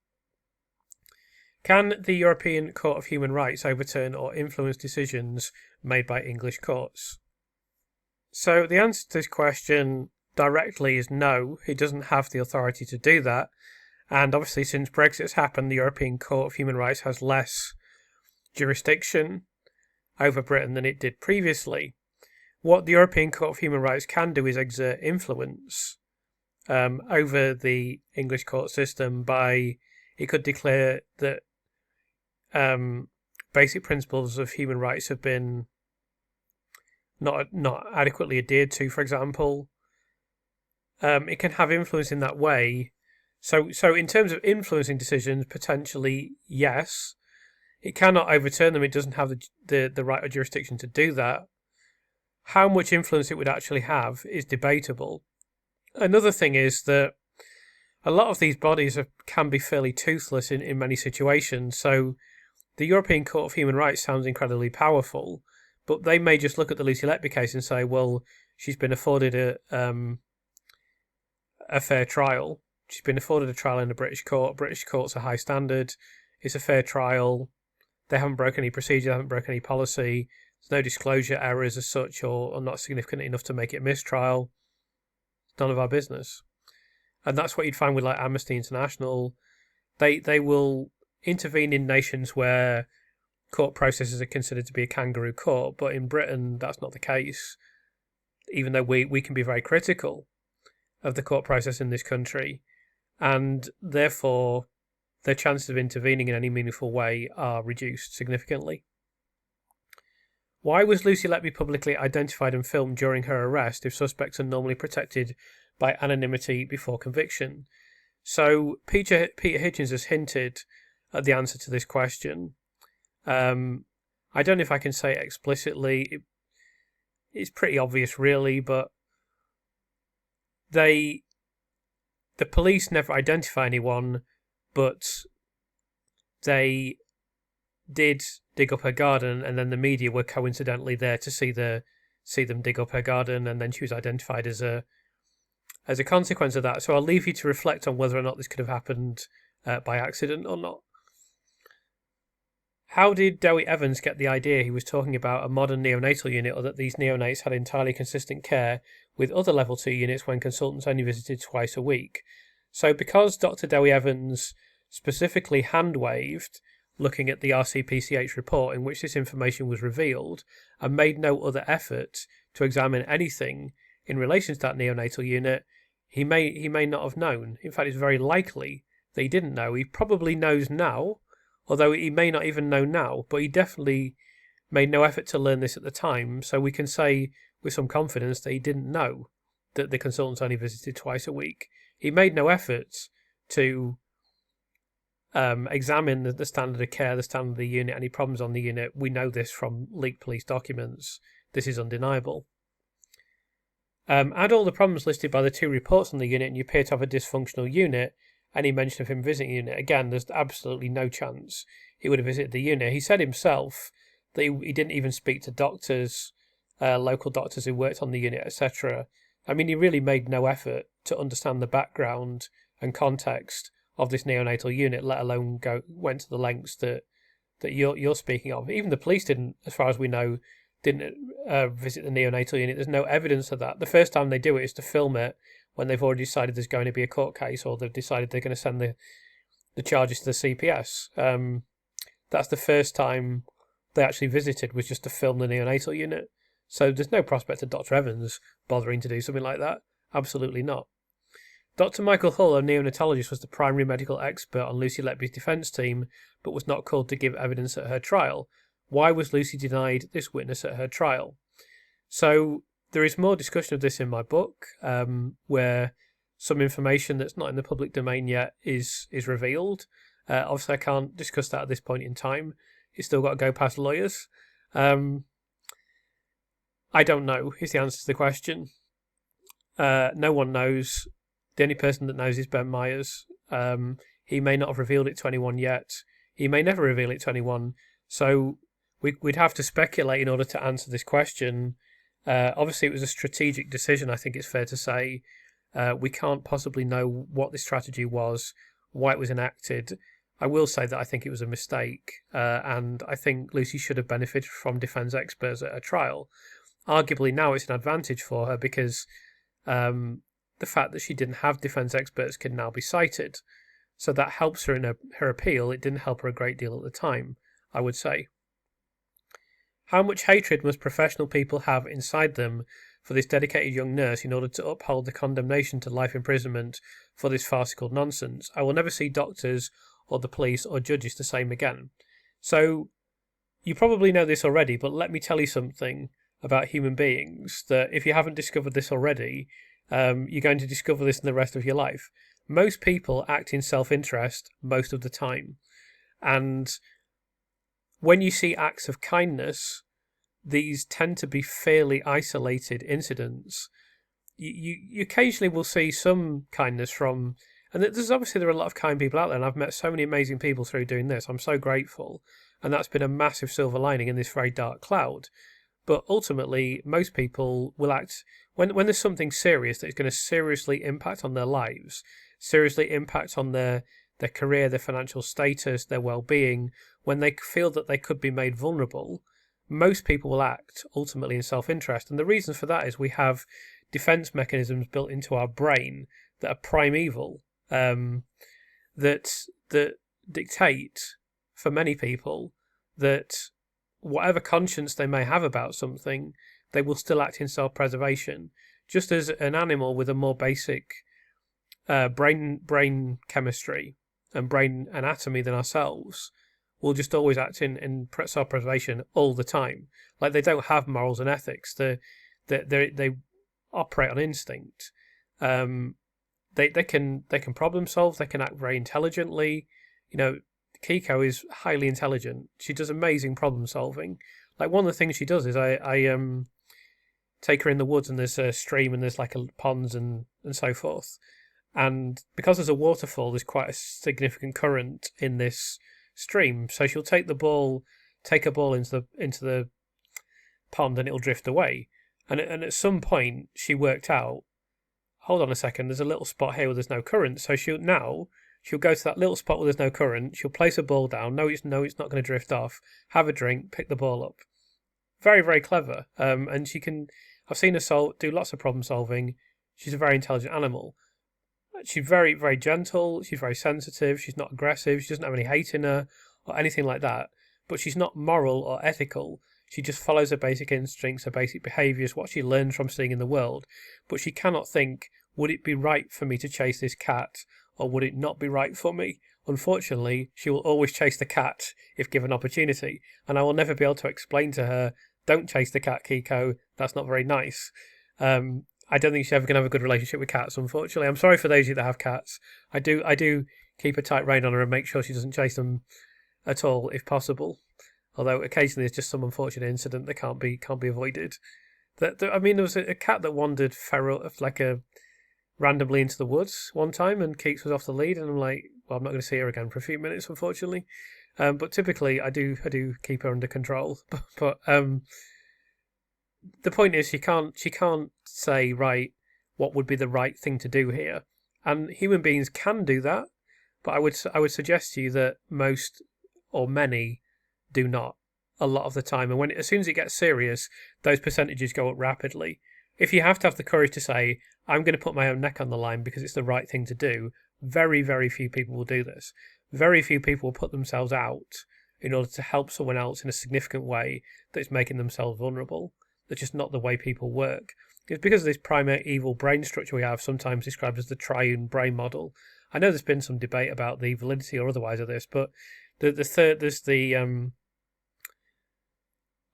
Can the European Court of Human Rights overturn or influence decisions made by English courts? So the answer to this question directly is no. It doesn't have the authority to do that. And obviously, since Brexit has happened, the European Court of Human Rights has less jurisdiction over Britain than it did previously. What the European Court of Human Rights can do is exert influence over the English court system by, it could declare that basic principles of human rights have been not adequately adhered to, for example. It can have influence in that way. So in terms of influencing decisions, potentially yes. It cannot overturn them. It doesn't have the right or jurisdiction to do that. How much influence it would actually have is debatable. Another thing is that a lot of these bodies can be fairly toothless in many situations. So the European Court of Human Rights sounds incredibly powerful, but they may just look at the Lucy Letby case and say, well, she's been afforded a fair trial. She's been afforded a trial in a British court. British courts are high standard. It's a fair trial. They haven't broken any procedure, they haven't broken any policy. There's no disclosure errors as such, or not significant enough to make it a mistrial. It's none of our business. And that's what you'd find with like Amnesty International. They will intervene in nations where court processes are considered to be a kangaroo court, but in Britain that's not the case. Even though we can be very critical of the court process in this country, and therefore their chances of intervening in any meaningful way are reduced significantly. Why was Lucy Letby publicly identified and filmed during her arrest if suspects are normally protected by anonymity before conviction? So Peter Hitchens has hinted at the answer to this question. I don't know if I can say it explicitly. It's pretty obvious, really, but the police never identify anyone, but they did dig up her garden, and then the media were coincidentally there to see the see them dig up her garden, and then she was identified as a consequence of that. So I'll leave you to reflect on whether or not this could have happened by accident or not. How did Dewi Evans get the idea he was talking about a modern neonatal unit, or that these neonates had entirely consistent care with other level 2 units when consultants only visited twice a week? So because Dr. Dewi Evans specifically hand-waved looking at the RCPCH report in which this information was revealed and made no other effort to examine anything in relation to that neonatal unit, he may not have known. In fact, it's very likely that he didn't know. He probably knows now, although he may not even know now, but he definitely made no effort to learn this at the time, so we can say with some confidence that he didn't know that the consultants only visited twice a week. He made no effort to examine the standard of care, the standard of the unit, any problems on the unit. We know this from leaked police documents. This is undeniable. Add all the problems listed by the 2 reports on the unit and you appear to have a dysfunctional unit. Any mention of him visiting the unit, again, there's absolutely no chance he would have visited the unit. He said himself that he didn't even speak to doctors, local doctors who worked on the unit, etc. I mean, he really made no effort to understand the background and context of this neonatal unit, let alone went to the lengths that you're speaking of. Even the police didn't, as far as we know, didn't visit the neonatal unit. There's no evidence of that. The first time they do it is to film it when they've already decided there's going to be a court case, or they've decided they're going to send the charges to the CPS. That's the first time they actually visited, was just to film the neonatal unit. So there's no prospect of Dr. Evans bothering to do something like that. Absolutely not. Dr. Michael Hull, a neonatologist, was the primary medical expert on Lucy Letby's defence team, but was not called to give evidence at her trial. Why was Lucy denied this witness at her trial? So there is more discussion of this in my book, where some information that's not in the public domain yet is revealed. Obviously, I can't discuss that at this point in time. It's still got to go past lawyers. I don't know is the answer to the question. No one knows. The only person that knows is Ben Myers. He may not have revealed it to anyone yet. He may never reveal it to anyone. So we'd have to speculate in order to answer this question. Obviously, it was a strategic decision, I think it's fair to say. We can't possibly know what the strategy was, why it was enacted. I will say that I think it was a mistake, and I think Lucy should have benefited from defence experts at her trial. Arguably now it's an advantage for her because the fact that she didn't have defence experts can now be cited. So that helps her in her appeal. It didn't help her a great deal at the time, I would say. How much hatred must professional people have inside them for this dedicated young nurse in order to uphold the condemnation to life imprisonment for this farcical nonsense? I will never see doctors or the police or judges the same again. So you probably know this already, but let me tell you something about human beings that if you haven't discovered this already, you're going to discover this in the rest of your life. Most people act in self-interest most of the time. And when you see acts of kindness, these tend to be fairly isolated incidents. You occasionally will see some kindness from, and there are a lot of kind people out there, and I've met so many amazing people through doing this. I'm so grateful. And that's been a massive silver lining in this very dark cloud. But ultimately, most people will act when there's something serious that is going to seriously impact on their lives, seriously impact on their career, their financial status, their well-being. When they feel that they could be made vulnerable, most people will act ultimately in self-interest. And the reason for that is we have defense mechanisms built into our brain that are primeval, that dictate for many people that whatever conscience they may have about something, they will still act in self-preservation. Just as an animal with a more basic brain chemistry and brain anatomy than ourselves will just always act in self-preservation all the time. Like they don't have morals and ethics. They operate on instinct. They can problem solve. They can act very intelligently. Kiko is highly intelligent. She does amazing problem solving. Like one of the things she does is I take her in the woods and there's a stream and there's like ponds and so forth. And because there's a waterfall, there's quite a significant current in this stream. So she'll take a ball into the pond and it'll drift away. And at some point, she worked out, hold on a second, there's a little spot here where there's no current. So she'll go to that little spot where there's no current. She'll place a ball down. No, it's not going to drift off. Have a drink, pick the ball up. Very, very clever. And I've seen her do lots of problem solving. She's a very intelligent animal. She's very, very gentle. She's very sensitive. She's not aggressive. She doesn't have any hate in her or anything like that. But she's not moral or ethical. She just follows her basic instincts, her basic behaviours, what she learns from seeing in the world. But she cannot think, would it be right for me to chase this cat, or would it not be right for me? Unfortunately, she will always chase the cat if given opportunity. And I will never be able to explain to her, don't chase the cat, Kiko. That's not very nice. I don't think she's ever going to have a good relationship with cats, unfortunately. I'm sorry for those of you that have cats. I do keep a tight rein on her and make sure she doesn't chase them at all, if possible. Although occasionally there's just some unfortunate incident that can't be avoided. I mean, there was a cat that wandered randomly into the woods one time, and Keeks was off the lead, and I'm like, well, I'm not going to see her again for a few minutes, unfortunately. But typically, I do keep her under control. But the point is, she can't say, right, what would be the right thing to do here, and human beings can do that. But I would suggest to you that most or many do not a lot of the time, and as soon as it gets serious, those percentages go up rapidly. If you have to have the courage to say, I'm going to put my own neck on the line because it's the right thing to do, very, very few people will do this. Very few people will put themselves out in order to help someone else in a significant way that's making themselves vulnerable. That's just not the way people work. It's because of this primeval brain structure we have, sometimes described as the triune brain model. I know there's been some debate about the validity or otherwise of this, but there's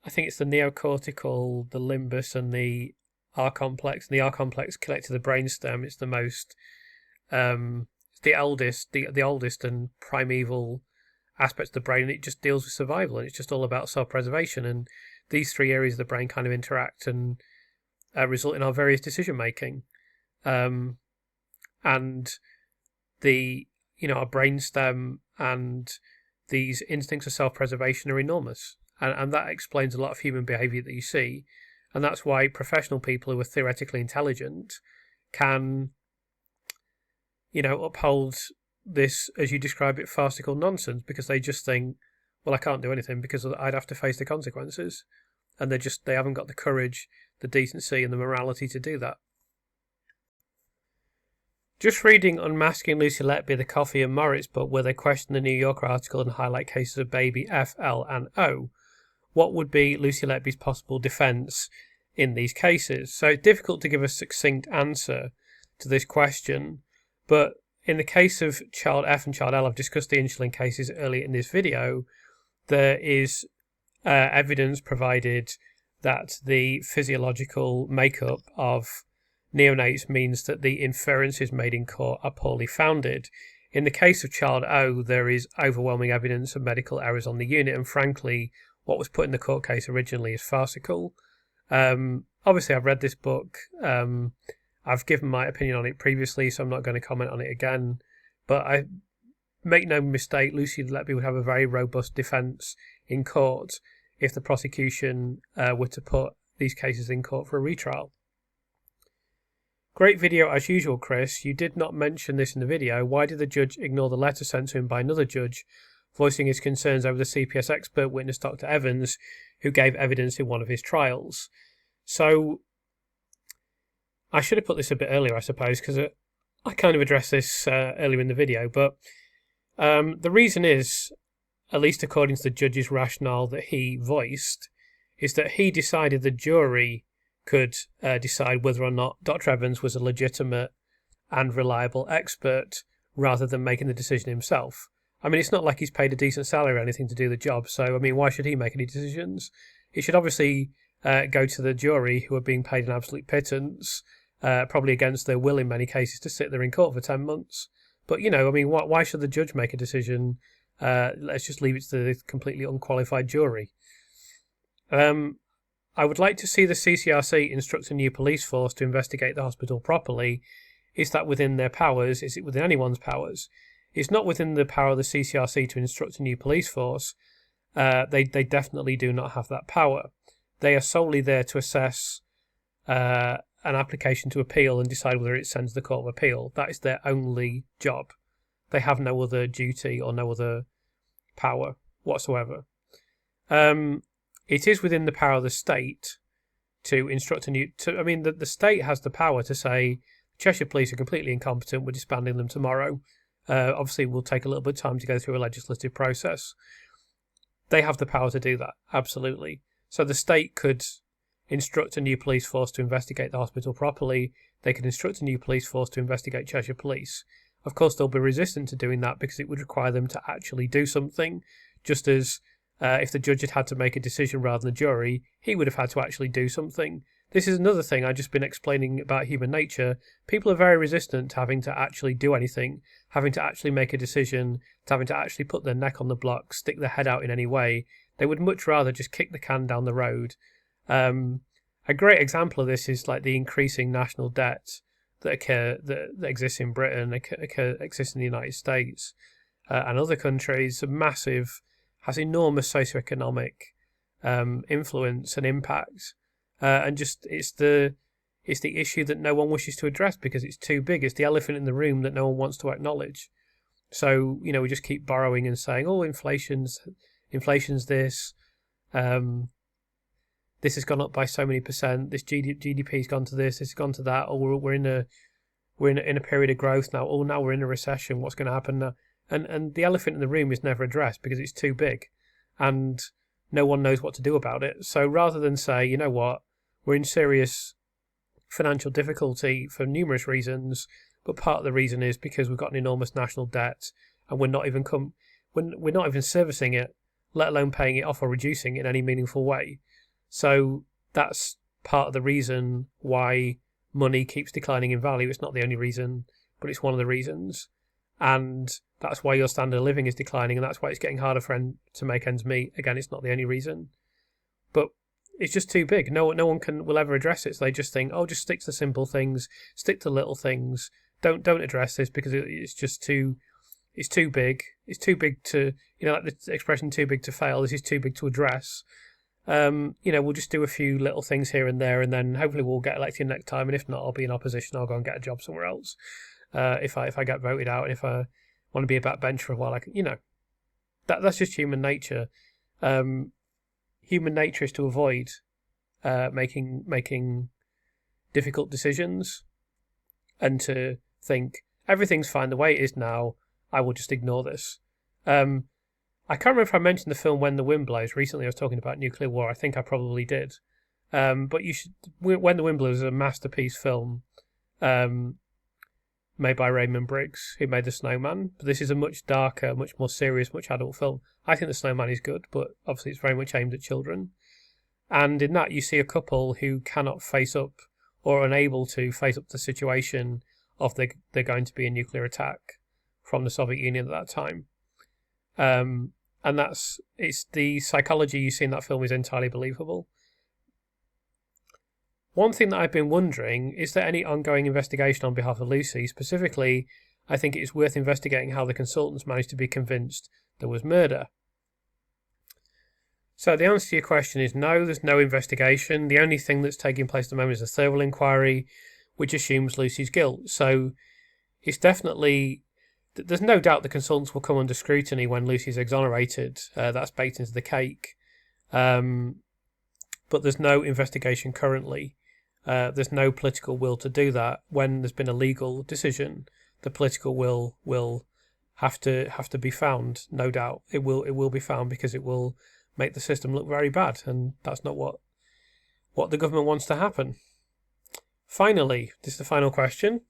I think it's the neocortical, the limbus, and the R complex. And the R complex connected to the brainstem. It's the most, the oldest and primeval aspects of the brain. It just deals with survival, and it's just all about self-preservation. And these three areas of the brain kind of interact and result in our various decision making. And our brainstem and these instincts of self-preservation are enormous. And that explains a lot of human behaviour that you see. And that's why professional people who are theoretically intelligent can, uphold this, as you describe it, farcical nonsense, because they just think, well, I can't do anything because I'd have to face the consequences. And they haven't got the courage, the decency and the morality to do that. Just reading Unmasking Lucy Letby, the Coffey and Moritz book, where they question the New Yorker article and highlight cases of baby F, L and O, what would be Lucy Letby's possible defence in these cases? So it's difficult to give a succinct answer to this question, but in the case of child F and child L, I've discussed the insulin cases earlier in this video, there is evidence provided that the physiological makeup of neonates means that the inferences made in court are poorly founded. In the case of child O, there is overwhelming evidence of medical errors on the unit, and frankly, what was put in the court case originally is farcical. Obviously, I've read this book. I've given my opinion on it previously, so I'm not going to comment on it again. But I make no mistake, Lucy Letby would have a very robust defence in court if the prosecution were to put these cases in court for a retrial. Great video as usual, Chris. You did not mention this in the video. Why did the judge ignore the letter sent to him by another judge voicing his concerns over the CPS expert witness Dr. Evans, who gave evidence in one of his trials? So I should have put this a bit earlier, I suppose, because I kind of addressed this earlier in the video, but the reason is, at least according to the judge's rationale that he voiced, is that he decided the jury could decide whether or not Dr. Evans was a legitimate and reliable expert rather than making the decision himself. I mean, it's not like he's paid a decent salary or anything to do the job, so, I mean, why should he make any decisions? It should obviously go to the jury, who are being paid an absolute pittance, probably against their will in many cases, to sit there in court for 10 months. But, I mean, why should the judge make a decision? Let's just leave it to the completely unqualified jury. I would like to see the CCRC instruct a new police force to investigate the hospital properly. Is that within their powers? Is it within anyone's powers? It's not within the power of the CCRC to instruct a new police force. They definitely do not have that power. They are solely there to assess an application to appeal and decide whether it sends the Court of Appeal. That is their only job. They have no other duty or no other power whatsoever. It is within the power of the state to instruct a new... the state has the power to say, Cheshire Police are completely incompetent, we're disbanding them tomorrow. Obviously, we'll take a little bit of time to go through a legislative process. They have the power to do that, absolutely. So the state could instruct a new police force to investigate the hospital properly. They could instruct a new police force to investigate Cheshire Police. Of course, they'll be resistant to doing that because it would require them to actually do something, just as if the judge had to make a decision rather than the jury, he would have had to actually do something. This is another thing I've just been explaining about human nature. People are very resistant to having to actually do anything, having to actually make a decision, to having to actually put their neck on the block, stick their head out in any way. They would much rather just kick the can down the road. A great example of this is like the increasing national debt that exists in Britain, exists in the United States and other countries. Has enormous socioeconomic influence and impact, and just it's the issue that no one wishes to address because it's too big. It's the elephant in the room that no one wants to acknowledge. So we just keep borrowing and saying, "Oh, inflation's this." This has gone up by so many percent. This GDP's gone to this. This has gone to that. Or we're in a period of growth now. Oh, now we're in a recession. What's going to happen now? And the elephant in the room is never addressed because it's too big, and no one knows what to do about it. So rather than say, you know what, we're in serious financial difficulty for numerous reasons, but part of the reason is because we've got an enormous national debt, and we're not even servicing it, let alone paying it off or reducing it in any meaningful way. So that's part of the reason why money keeps declining in value. It's not the only reason, but it's one of the reasons. And that's why your standard of living is declining, and that's why it's getting harder to make ends meet. Again, it's not the only reason. But it's just too big. No one will ever address it. So they just think, oh, just stick to simple things, stick to little things. Don't address this because it's too big. It's too big to, like the expression too big to fail. This is too big to address. We'll just do a few little things here and there, and then hopefully we'll get elected next time. And if not, I'll be in opposition. I'll go and get a job somewhere else. If I get voted out, and if I want to be a backbencher for a while, that's just human nature. Human nature is to avoid making difficult decisions, and to think everything's fine the way it is now. I will just ignore this. I can't remember if I mentioned the film When the Wind Blows. Recently I was talking about nuclear war. I think I probably did. But you should. When the Wind Blows is a masterpiece film made by Raymond Briggs, who made The Snowman. But this is a much darker, much more serious, much adult film. I think The Snowman is good, but obviously it's very much aimed at children. And in that you see a couple who cannot face up, or are unable to face up to the situation of they're going to be a nuclear attack from the Soviet Union at that time. And it's the psychology you see in that film is entirely believable. One thing that I've been wondering, is there any ongoing investigation on behalf of Lucy? Specifically, I think it is worth investigating how the consultants managed to be convinced there was murder. So the answer to your question is no, there's no investigation. The only thing that's taking place at the moment is a Thirlwall inquiry, which assumes Lucy's guilt. So it's definitely... There's no doubt the consultants will come under scrutiny when Lucy's exonerated. That's baked into the cake. But there's no investigation currently. There's no political will to do that. When there's been a legal decision, the political will have to be found. No doubt, it will be found because it will make the system look very bad, and that's not what the government wants to happen. Finally, this is the final question.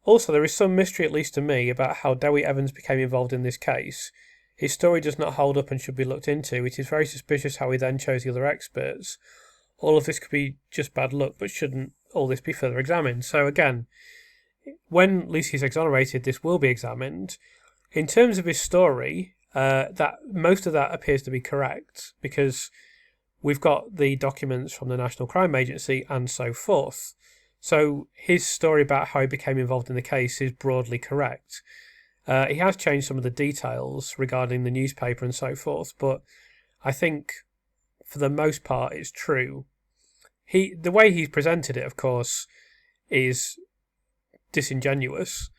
Also, there is some mystery, at least to me, about how Dewi Evans became involved in this case. His story does not hold up and should be looked into. It is very suspicious how he then chose the other experts. All of this could be just bad luck, but shouldn't all this be further examined? So again, when Lucy is exonerated, this will be examined. In terms of his story, that most of that appears to be correct, because we've got the documents from the National Crime Agency and so forth. So his story about how he became involved in the case is broadly correct. He has changed some of the details regarding the newspaper and so forth, but I think for the most part it's true. the way he's presented it, of course, is disingenuous,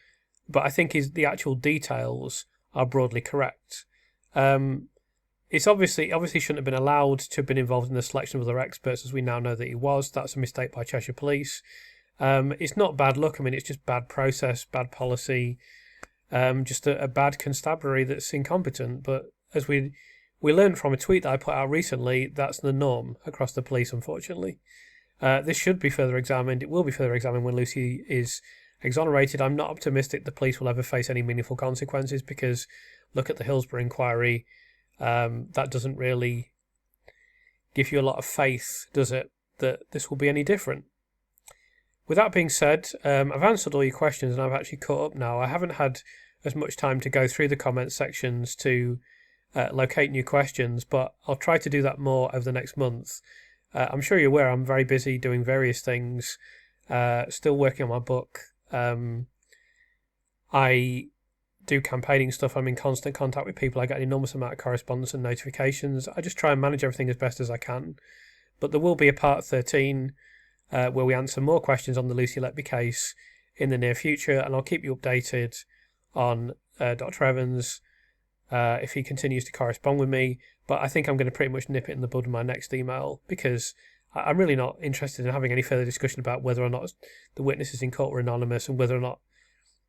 but I think the actual details are broadly correct. It's obviously shouldn't have been allowed to have been involved in the selection of other experts, as we now know that he was. That's a mistake by Cheshire Police. It's not bad luck. I mean, it's just bad process, bad policy, just a bad constabulary that's incompetent. But as we learned from a tweet that I put out recently, that's the norm across the police, unfortunately. This should be further examined. It will be further examined when Lucy is exonerated. I'm not optimistic the police will ever face any meaningful consequences, because look at the Hillsborough inquiry. That doesn't really give you a lot of faith, does it, that this will be any different? With that being said, I've answered all your questions and I've actually caught up now. I haven't had as much time to go through the comment sections to locate new questions, but I'll try to do that more over the next month. I'm sure you're aware I'm very busy doing various things, still working on my book. I do campaigning stuff. I'm in constant contact with people. I get an enormous amount of correspondence and notifications. I just try and manage everything as best as I can. But there will be a part 13 where we answer more questions on the Lucy Letby case in the near future, and I'll keep you updated on Dr. Evans if he continues to correspond with me. But I think I'm going to pretty much nip it in the bud in my next email, because I'm really not interested in having any further discussion about whether or not the witnesses in court were anonymous and whether or not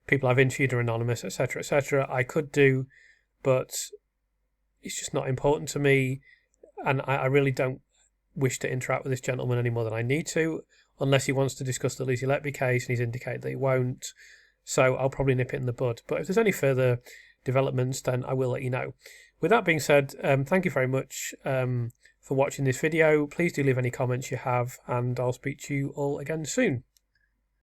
people I've interviewed are anonymous, etc., etc. I could do, but it's just not important to me, and I really don't wish to interact with this gentleman any more than I need to, unless he wants to discuss the Lucy Letby case, and he's indicated that he won't. So I'll probably nip it in the bud. But if there's any further developments, then I will let you know. With that being said, thank you very much for watching this video. Please do leave any comments you have, and I'll speak to you all again soon.